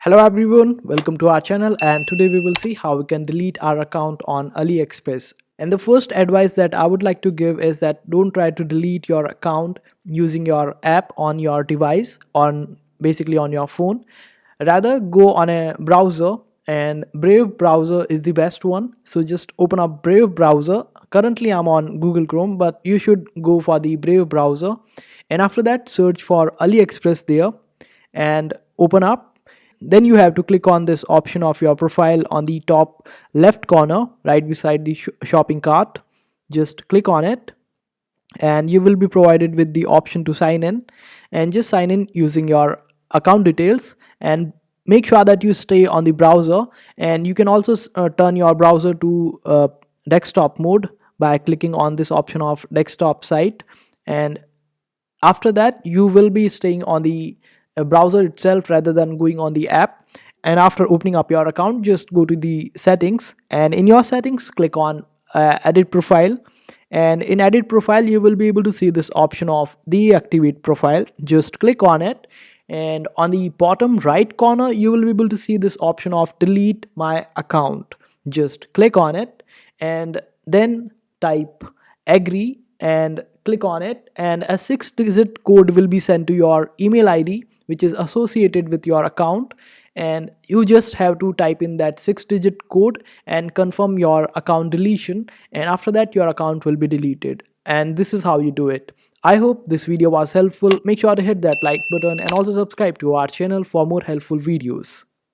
Hello everyone, welcome to our channel, and today we will see how we can delete our account on AliExpress. And the first advice that I would like to give is that don't try to delete your account using your app on your device, on your phone. Rather go on a browser, and Brave browser is the best one. So just open up Brave browser. Currently I'm on Google Chrome, but you should go for the Brave browser, and after that search for AliExpress there and open up. Then you have to click on this option of your profile on the top left corner right beside the shopping cart. Just click on it, and you will be provided with the option to sign in, and just sign in using your account details, and make sure that you stay on the browser. And you can also turn your browser to desktop mode by clicking on this option of desktop site. And after that you will be staying on the browser itself rather than going on the app. And after opening up your account, just go to the settings, and in your settings click on edit profile. And in edit profile you will be able to see this option of deactivate profile. Just click on it, and on the bottom right corner you will be able to see this option of delete my account. Just click on it, and then type agree and click on it, and a 6-digit code will be sent to your email id which is associated with your account. And you just have to type in that 6-digit code and confirm your account deletion, and after that your account will be deleted. And this is how you do it. I hope this video was helpful. Make sure to hit that like button and also subscribe to our channel for more helpful videos.